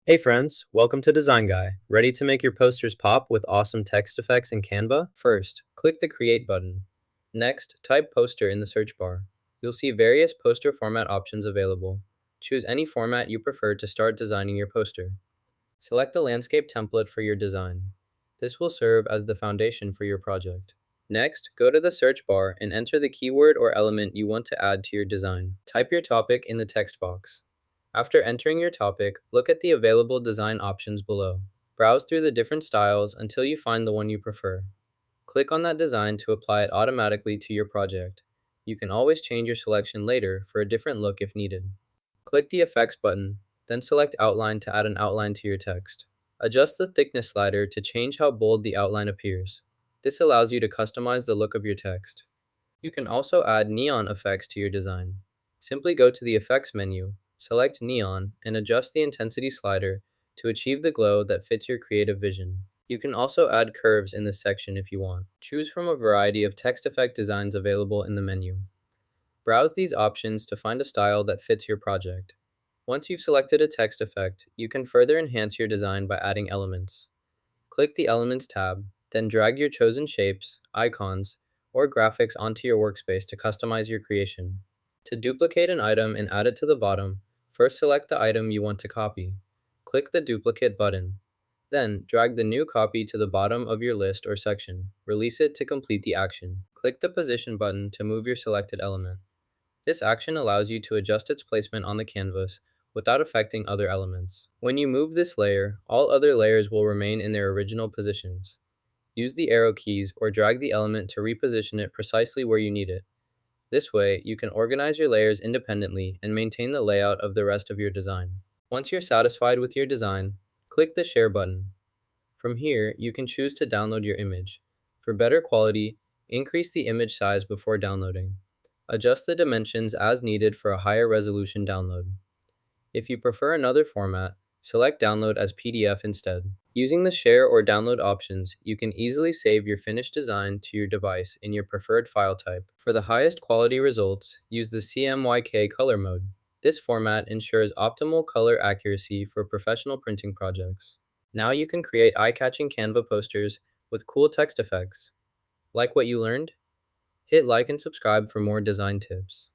Hey friends, welcome to Design Guy. Ready to make your posters pop with awesome text effects in Canva? First, click the Create button. Next, type Poster in the search bar. You'll see various poster format options available. Choose any format you prefer to start designing your poster. Select the landscape template for your design. This will serve as the foundation for your project. Next, go to the search bar and enter the keyword or element you want to add to your design. Type your topic in the text box. After entering your topic, look at the available design options below. Browse through the different styles until you find the one you prefer. Click on that design to apply it automatically to your project. You can always change your selection later for a different look if needed. Click the Effects button, then select Outline to add an outline to your text. Adjust the thickness slider to change how bold the outline appears. This allows you to customize the look of your text. You can also add neon effects to your design. Simply go to the Effects menu, select Neon, and adjust the intensity slider to achieve the glow that fits your creative vision. You can also add curves in this section if you want. Choose from a variety of text effect designs available in the menu. Browse these options to find a style that fits your project. Once you've selected a text effect, you can further enhance your design by adding elements. Click the Elements tab, then drag your chosen shapes, icons, or graphics onto your workspace to customize your creation. To duplicate an item and add it to the bottom, first select the item you want to copy. Click the Duplicate button. Then, drag the new copy to the bottom of your list or section. Release it to complete the action. Click the Position button to move your selected element. This action allows you to adjust its placement on the canvas without affecting other elements. When you move this layer, all other layers will remain in their original positions. Use the arrow keys or drag the element to reposition it precisely where you need it. This way, you can organize your layers independently and maintain the layout of the rest of your design. Once you're satisfied with your design, click the Share button. From here, you can choose to download your image. For better quality, increase the image size before downloading. Adjust the dimensions as needed for a higher resolution download. If you prefer another format, select Download as PDF instead. Using the Share or Download options, you can easily save your finished design to your device in your preferred file type. For the highest quality results, use the CMYK color mode. This format ensures optimal color accuracy for professional printing projects. Now you can create eye-catching Canva posters with cool text effects. Like what you learned? Hit like and subscribe for more design tips.